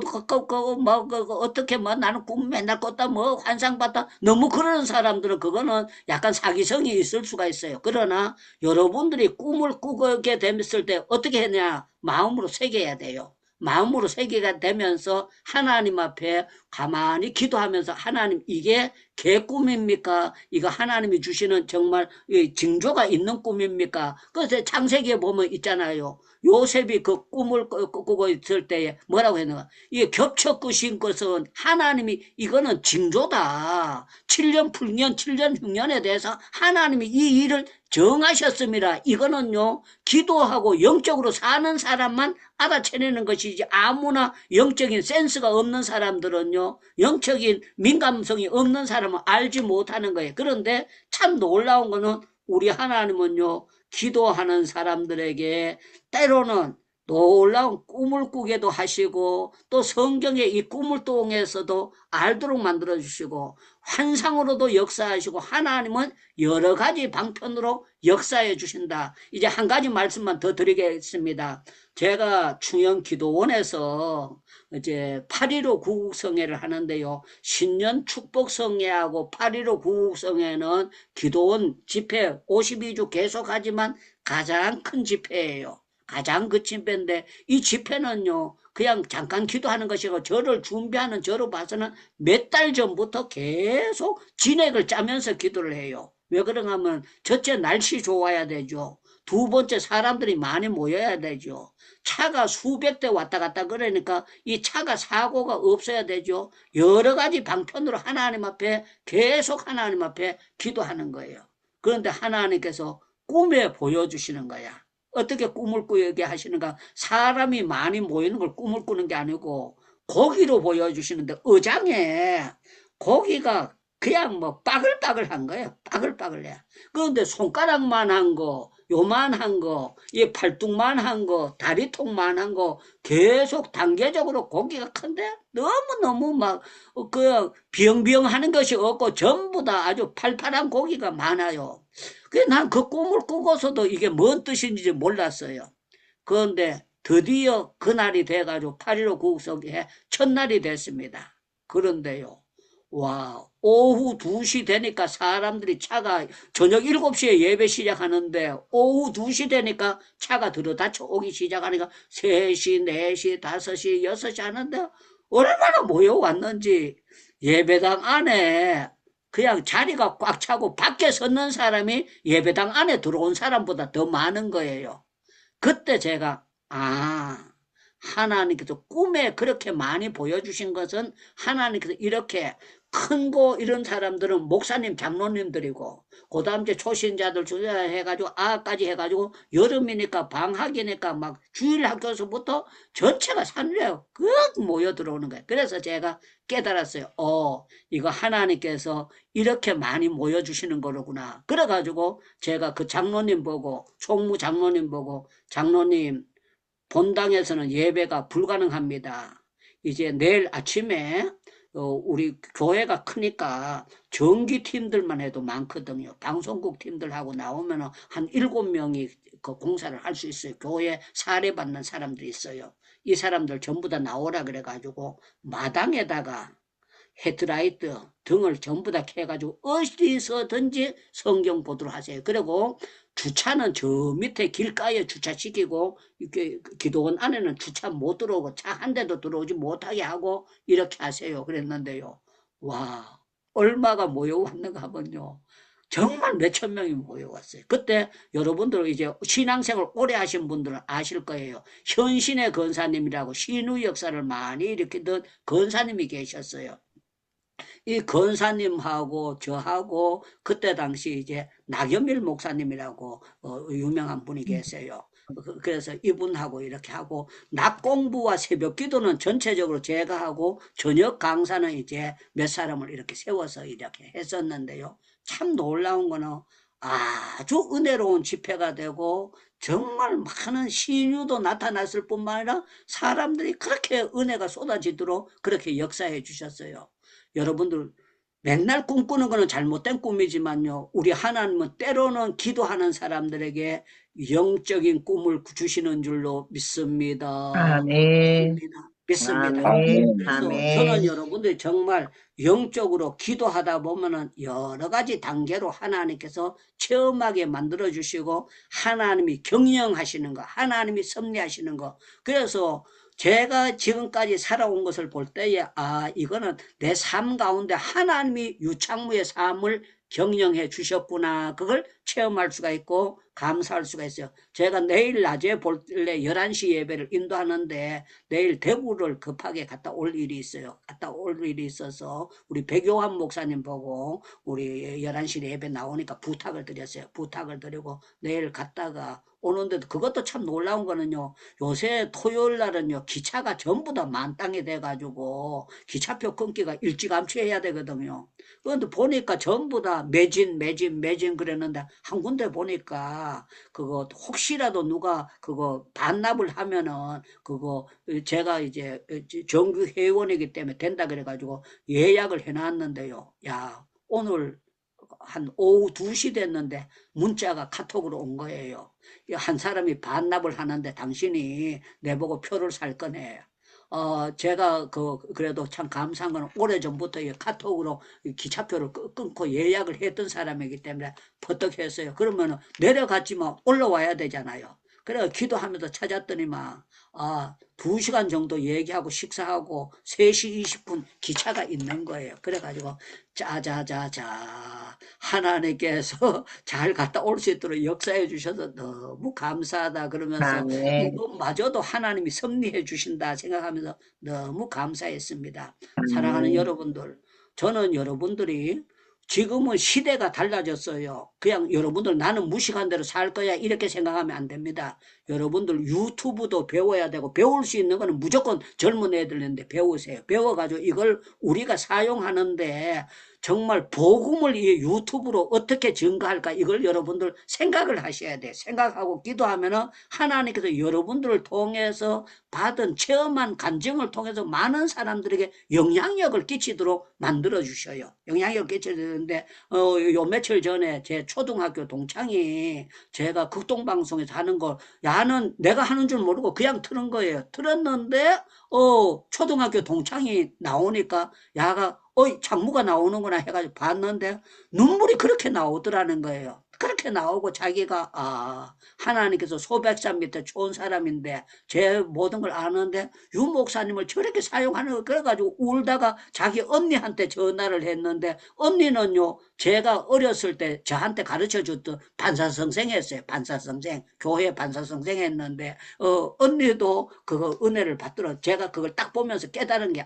어떻게 나는 꿈 맨날 꿨다 환상 봤다 너무 그러는 사람들은 그거는 약간 사기성이 있을 수가 있어요. 그러나 여러분들이 꿈을 꾸게 됐을 때 어떻게 했냐? 마음으로 새겨야 돼요. 마음으로 새기가 되면서 하나님 앞에 가만히 기도하면서 하나님 이게 개 꿈입니까? 이거 하나님이 주시는 정말 징조가 있는 꿈입니까? 그래서 창세기에 보면 있잖아요. 요셉이 그 꿈을 꾸고 있을 때에 뭐라고 했는가? 이게 겹쳐 꾸신 것은 하나님이 이거는 징조다. 7년 풀년 7년 흉년에 대해서 하나님이 이 일을 정하셨습니다. 이거는요 기도하고 영적으로 사는 사람만 알아채내는 것이지 아무나 영적인 센스가 없는 사람들은요 영적인 민감성이 없는 사람은 알지 못하는 거예요. 그런데 참 놀라운 거는 우리 하나님은요 기도하는 사람들에게 때로는 놀라운 꿈을 꾸게도 하시고 또 성경의 이 꿈을 통해서도 알도록 만들어주시고 환상으로도 역사하시고 하나님은 여러 가지 방편으로 역사해 주신다. 이제 한 가지 말씀만 더 드리겠습니다. 제가 충영기도원에서 이제 8.15 구국성회를 하는데요. 신년 축복성회하고 8.15 구국성회는 기도원 집회 52주 계속하지만 가장 큰 집회예요. 가장 그 집회인데 이 집회는요 그냥 잠깐 기도하는 것이고 저를 준비하는 저로 봐서는 몇 달 전부터 계속 진액을 짜면서 기도를 해요. 왜 그런가 하면 첫째 날씨 좋아야 되죠. 두 번째 사람들이 많이 모여야 되죠. 차가 수백 대 왔다 갔다 그러니까 이 차가 사고가 없어야 되죠. 여러 가지 방편으로 하나님 앞에 계속 하나님 앞에 기도하는 거예요. 그런데 하나님께서 꿈에 보여주시는 거야. 어떻게 꿈을 꾸게 하시는가? 사람이 많이 모이는 걸 꿈을 꾸는 게 아니고 고기로 보여주시는데 의장에 고기가 그냥 빠글빠글한 거예요. 빠글빠글해. 그런데 손가락만한 거, 요만한 거, 이 팔뚝만한 거, 다리통만한 거 계속 단계적으로 고기가 큰데 너무너무 비영비영 하는 것이 없고 전부 다 아주 팔팔한 고기가 많아요. 난 그 꿈을 꾸고서도 이게 뭔 뜻인지 몰랐어요. 그런데 드디어 그날이 돼가지고 8.15 구국성회 첫날이 됐습니다. 그런데요. 와, 오후 2시 되니까 사람들이 차가 저녁 7시에 예배 시작하는데 오후 2시 되니까 차가 들어다쳐 오기 시작하니까 3시, 4시, 5시, 6시 하는데 얼마나 모여왔는지 예배당 안에 그냥 자리가 꽉 차고 밖에 섰는 사람이 예배당 안에 들어온 사람보다 더 많은 거예요. 그때 제가 하나님께서 꿈에 그렇게 많이 보여주신 것은 하나님께서 이렇게 큰 거 이런 사람들은 목사님 장로님들이고 그 다음 이제 초신자들 해가지고 아까지 해가지고 여름이니까 방학이니까 막 주일 학교에서부터 전체가 산래요. 모여 들어오는 거예요. 그래서 제가 깨달았어요. 이거 하나님께서 이렇게 많이 모여주시는 거로구나. 그래가지고 제가 그 장로님 보고 총무 장로님 보고 장로님 본당에서는 예배가 불가능합니다. 이제 내일 아침에 우리 교회가 크니까 전기팀들만 해도 많거든요. 방송국 팀들하고 나오면 한 7명이 그 공사를 할 수 있어요. 교회 사례받는 사람들이 있어요. 이 사람들 전부 다 나오라 그래가지고 마당에다가 헤드라이트 등을 전부 다 켜가지고 어디서든지 성경 보도록 하세요. 그리고 주차는 저 밑에 길가에 주차시키고 이렇게 기도원 안에는 주차 못 들어오고 차 한 대도 들어오지 못하게 하고 이렇게 하세요. 그랬는데요. 와, 얼마가 모여왔는가 하면요. 정말 몇천 명이 모여왔어요. 그때 여러분들 이제 신앙생활 오래 하신 분들은 아실 거예요. 현신의 권사님이라고 신의 역사를 많이 일으키던 권사님이 계셨어요. 이 권사님하고 저하고 그때 당시 이제 나겸일 목사님이라고 유명한 분이 계세요. 그래서 이분하고 이렇게 하고 낮 공부와 새벽 기도는 전체적으로 제가 하고 저녁 강사는 이제 몇 사람을 이렇게 세워서 이렇게 했었는데요. 참 놀라운 거는 아주 은혜로운 집회가 되고 정말 많은 신유도 나타났을 뿐만 아니라 사람들이 그렇게 은혜가 쏟아지도록 그렇게 역사해 주셨어요. 여러분들 맨날 꿈꾸는 거는 잘못된 꿈이지만요. 우리 하나님은 때로는 기도하는 사람들에게 영적인 꿈을 주시는 줄로 믿습니다. 아멘. 믿습니다. 아멘. 그래서 아멘. 저는 여러분들이 정말 영적으로 기도하다 보면은 여러 가지 단계로 하나님께서 체험하게 만들어 주시고 하나님이 경영하시는 거, 하나님이 섭리하시는 거. 그래서 제가 지금까지 살아온 것을 볼 때에 이거는 내 삶 가운데 하나님이 유창무의 삶을 경영해 주셨구나. 그걸 체험할 수가 있고 감사할 수가 있어요. 제가 내일 낮에 본래 11시 예배를 인도하는데 내일 대구를 급하게 갔다 올 일이 있어요. 갔다 올 일이 있어서 우리 백요한 목사님 보고 우리 11시 예배 나오니까 부탁을 드렸어요. 부탁을 드리고 내일 갔다가 오는데도 그것도 참 놀라운 거는요. 요새 토요일 날은요. 기차가 전부 다 만땅이 돼가지고 기차표 끊기가 일찌감치 해야 되거든요. 그런데 보니까 전부 다 매진 그랬는데 한 군데 보니까 그거 혹시라도 누가 그거 반납을 하면은 그거 제가 이제 정규 회원이기 때문에 된다 그래가지고 예약을 해놨는데요. 야, 오늘 한 오후 2시 됐는데 문자가 카톡으로 온 거예요. 한 사람이 반납을 하는데 당신이 내보고 표를 살 거네. 제가 그래도 참 감사한 건 오래전부터 카톡으로 기차표를 끊고 예약을 했던 사람이기 때문에 퍼뜩했어요. 그러면은 내려갔지만 올라와야 되잖아요. 그래 기도하면서 찾았더니만 2시간 정도 얘기하고 식사하고 3시 20분 기차가 있는 거예요. 그래가지고 자자자자 하나님께서 잘 갔다 올 수 있도록 역사해 주셔서 너무 감사하다 그러면서 아멘. 이것마저도 하나님이 섭리해 주신다 생각하면서 너무 감사했습니다. 사랑하는 여러분들, 저는 여러분들이 지금은 시대가 달라졌어요. 그냥 여러분들 나는 무식한 대로 살 거야 이렇게 생각하면 안 됩니다. 여러분들 유튜브도 배워야 되고 배울 수 있는 거는 무조건 젊은 애들인데 배우세요. 배워가지고 이걸 우리가 사용하는데 정말 복음을 이 유튜브로 어떻게 증가할까 이걸 여러분들 생각을 하셔야 돼요. 생각하고 기도하면은 하나님께서 여러분들을 통해서 받은 체험한 간증을 통해서 많은 사람들에게 영향력을 끼치도록 만들어 주셔요. 영향력을 끼쳐주는데 요 며칠 전에 제 초등학교 동창이 제가 극동방송에서 하는 걸 야는 내가 하는 줄 모르고 그냥 틀은 거예요. 틀었는데 초등학교 동창이 나오니까 야가 장무가 나오는구나 해가지고 봤는데 눈물이 그렇게 나오더라는 거예요. 그렇게 나오고 자기가 하나님께서 소백산 밑에 좋은 사람인데 제 모든 걸 아는데 유 목사님을 저렇게 사용하는 거 그래가지고 울다가 자기 언니한테 전화를 했는데 언니는요 제가 어렸을 때 저한테 가르쳐줬던 반사성생했어요. 반사성생 교회 반사성생 했는데 언니도 그거 은혜를 받더라. 제가 그걸 딱 보면서 깨달은 게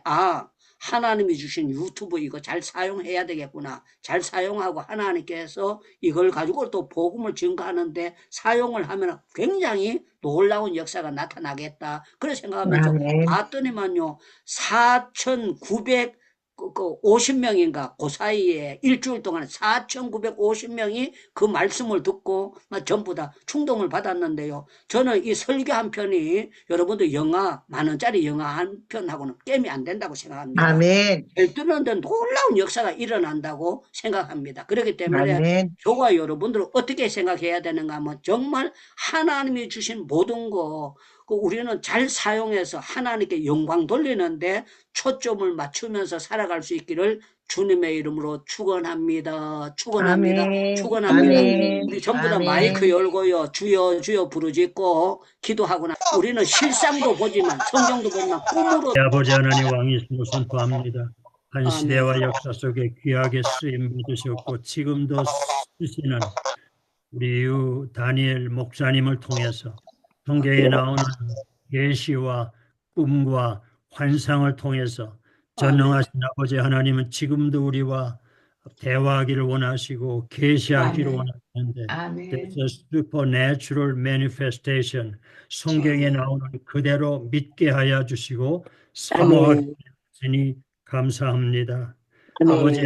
하나님이 주신 유튜브 이거 잘 사용해야 되겠구나. 잘 사용하고 하나님께서 이걸 가지고 또 복음을 증가하는데 사용을 하면 굉장히 놀라운 역사가 나타나겠다. 그래 생각하면서 아멘. 봤더니만요. 4,900 50명인가 그 사이에 일주일 동안 4,950명이 그 말씀을 듣고 전부 다 충동을 받았는데요. 저는 이 설교 한 편이 여러분들 영화 10,000원짜리 영화 한 편하고는 게임이 안 된다고 생각합니다. 아멘. 들었는데 놀라운 역사가 일어난다고 생각합니다. 그렇기 때문에 아멘. 저와 여러분들은 어떻게 생각해야 되는가 하면 정말 하나님이 주신 모든 거 우리는 잘 사용해서 하나님께 영광 돌리는데 초점을 맞추면서 살아갈 수 있기를 주님의 이름으로 축원합니다. 축원합니다. 아멘. 축원합니다. 아멘. 우리 전부 다 아멘. 마이크 열고요. 주여 주여 부르짖고 기도하거나 우리는 실상도 보지만 성경도 보지만 꿈으로 아버지 하나님 왕이심을 선포합니다. 한 아멘. 시대와 역사 속에 귀하게 쓰임 받으셨고 지금도 쓰시는 우리 유 다니엘 목사님을 통해서 성경에 나오는 계시와 꿈과 환상을 통해서 전능하신 아버지 하나님은 지금도 우리와 대화하기를 원하시고 계시하기를 원하시는데 There's a supernatural manifestation. 성경에 나오는 그대로 믿게 하여 주시고 사모하시니 감사합니다. 아버지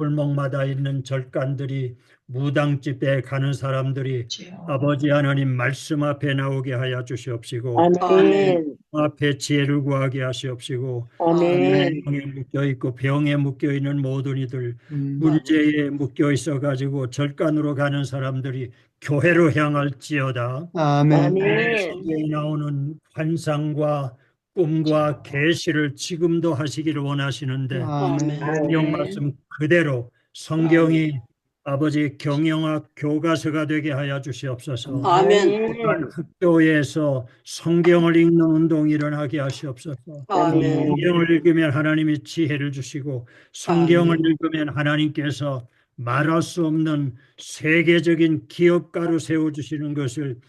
골목마다 있는 절간들이 무당집에 가는 사람들이 아버지 하나님 말씀 앞에 나오게 하여 주시옵시고 아멘. 앞에 지혜를 구하게 하시옵시고 아멘. 병에 묶여 있고 병에 묶여 있는 모든 이들 문제에 묶여 있어 가지고 절간으로 가는 사람들이 교회로 향할지어다. 아멘. 아멘. 성경에 나오는 환상과 꿈과 계시를 지금도 하시기를 원하시는데 아멘. 성경 말씀 그대로 성경이 아버지 경영학 교과서가 되게 하여 주시옵소서. 아멘. 학교에서 성경을 읽는 운동이 일어나게 하시옵소서. 아멘. 성경을 읽으면 하나님이 지혜를 주시고 성경을 읽으면 하나님께서 말할 수 없는 세계적인 기업가로 세워주시는 것을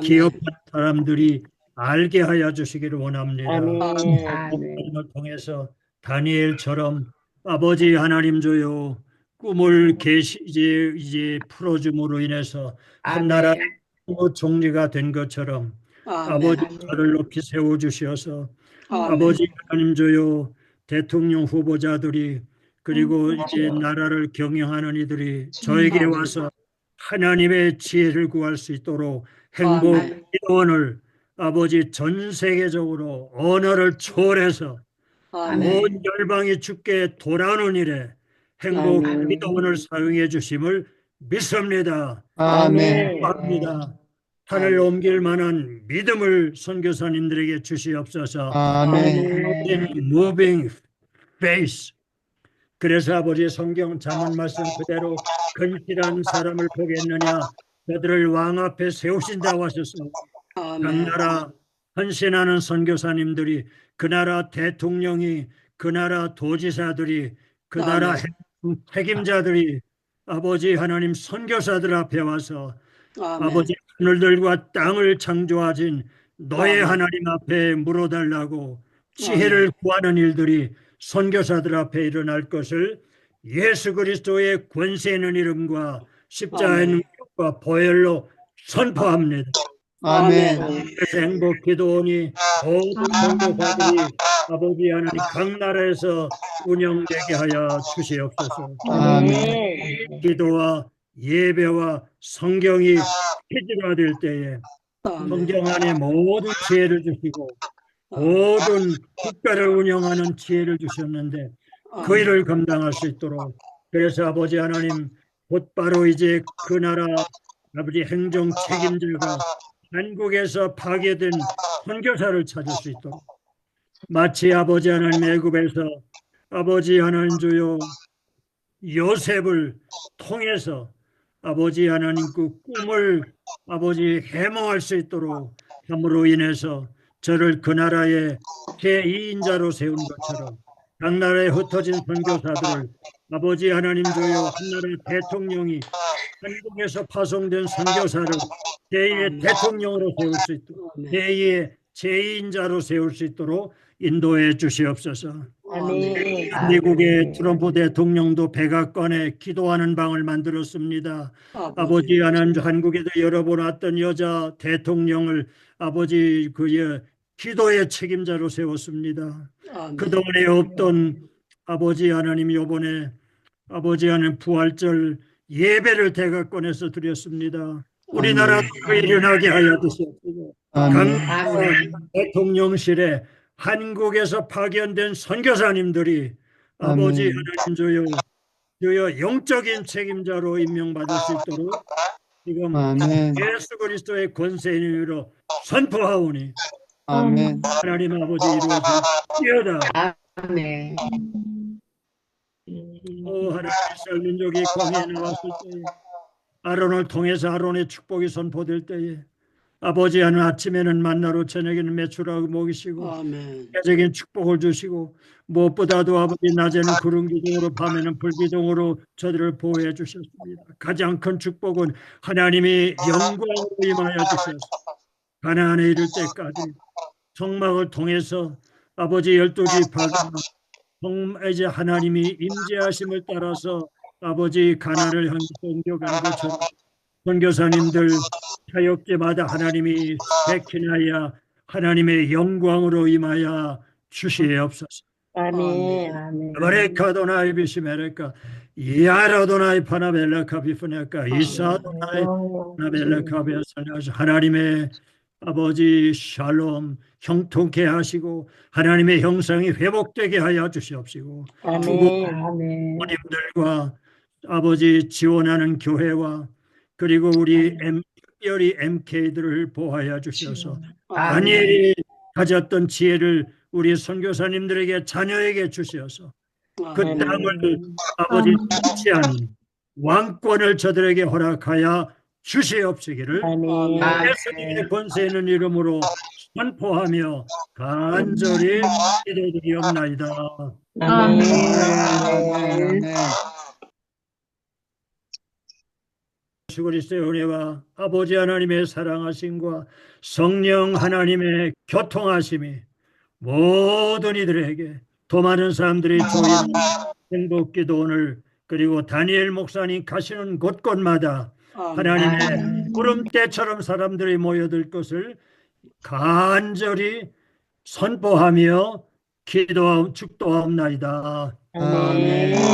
기업한 사람들이 알게 하여 주시기를 원합니다. 아멘. 하나님을 통해서 다니엘처럼 아버지 하나님 주여 꿈을 이제 풀어줌으로 인해서 한 나라 총리가 된 것처럼 아버지 저를 높이 세워주셔서 아버지 하나님 주여 대통령 후보자들이 그리고 이제 나라를 경영하는 이들이 저에게 와서 하나님의 지혜를 구할 수 있도록 행복 기도원을 아버지 전 세계적으로 언어를 초월해서 온 열방이 주께 돌아오는 일에 행복 기도원을 사용해 주심을 믿습니다. 아멘. 합니다. 하늘 옮길 만한 믿음을 선교사님들에게 주시옵소서. 아멘. Moving faith. 그래서 아버지 성경 잠언 말씀 그대로 근실한 사람을 보겠느냐 그들을 왕 앞에 세우신다고 하셨어. 각 나라 헌신하는 선교사님들이 그 나라 대통령이 그 나라 도지사들이 그 나라 책임자들이 아버지 하나님 선교사들 앞에 와서 아버지 하늘들과 땅을 창조하신 너의 하나님 앞에 물어달라고 지혜를 구하는 일들이 선교사들 앞에 일어날 것을 예수 그리스도의 권세 있는 이름과 십자가의 능력과 보혈로 선포합니다. 아멘. 행복 기도원이 모든 선교사들이 아버지 하나님 각 나라에서 운영되게 하여 주시옵소서. 아멘. 기도와 예배와 성경이 체질화될 때에 성경 안에 모든 지혜를 주시고 모든 국가를 운영하는 지혜를 주셨는데 그 일을 감당할 수 있도록 그래서 아버지 하나님 곧바로 이제 그 나라 아버지 행정 책임자가 한국에서 파괴된 선교사를 찾을 수 있도록 마치 아버지 하나님 애굽에서 아버지 하나님 주여 요셉을 통해서 아버지 하나님 그 꿈을 아버지 해몽할 수 있도록 함으로 인해서 저를 그 나라의 제2인자로 세운 것처럼 각 나라에 흩어진 선교사들을 아버지 하나님 주여 한 나라 대통령이 한국에서 파송된 선교사를 제2의 대통령으로 세울 수 있도록 제2의 제2인자로 세울 수 있도록 인도해 주시옵소서. 아멘. 미국의 트럼프 대통령도 백악관에 기도하는 방을 만들었습니다. 아버지 하나님 한국에도 여러 번 왔던 여자 대통령을 아버지 그의 기도의 책임자로 세웠습니다. 그동안에 없던 아버지 하나님 이번에 아버지 하나님 부활절 예배를 대각권에서 드렸습니다. 우리나라도 그 일어나게 하여 주시옵소서. 각 대통령실에 한국에서 파견된 선교사님들이 아버지 하나님 주여 영적인 책임자로 임명받을 수 있도록 지금 예수 그리스도의 권세의 이름으로 선포하오니 아멘. 하나님 아버지 이루어지시옵소서. 아멘. 오 하나님 이스라엘 민족이 광야에 나왔을 때에 아론을 통해서 아론의 축복이 선포될 때에 아버지 하는 아침에는 만나로 저녁에는 메추라고 먹이시고 대적인 축복을 주시고 무엇보다도 아버지 낮에는 구름 기둥으로 밤에는 불 기둥으로 저들을 보호해 주셨습니다. 가장 큰 축복은 하나님이 영광으로 임하여 주셔서 가나안에 이를 때까지 성막을 통해서 아버지 12지파가 이제 하나님이 임재하심을 따라서 아버지 가나안을 향해서 옮겨간 것처럼 선교사님들 사역제마다 하나님이 백hin하여 하나님의 영광으로 임하여 주시옵소서. 아멘. 아멘. 바레카도나 이비시메레카 야라도나이 파나벨라카 비프네카 이사도나이 파나벨라카 베스나시 하나님의 아버지 샬롬 형통케 하시고 하나님의 형상이 회복되게 하여 주시옵시고 아멘. 부모님들과 아버지 지원하는 교회와 그리고 우리 특별히 MK들을 보호하여 주셔서 다니엘이 가졌던 지혜를 우리 선교사님들에게 자녀에게 주셔서 그 땅을 아버지 통치하는 왕권을 저들에게 허락하여 주시옵시기를 아멘. 예수님의 권세 있는 이름으로 선포하며 간절히 기도드리옵나이다. 아멘. 아멘. 예수 그리스도의 은혜와 아버지 하나님의 사랑하심과 성령 하나님의 교통하심이 모든 이들에게 더 많은 사람들이 조이는 행복기도 오늘 그리고 다니엘 목사님 가시는 곳곳마다 하나님의 구름대처럼 사람들이 모여들 것을 간절히 선포하며 기도하옵나이다. 아멘.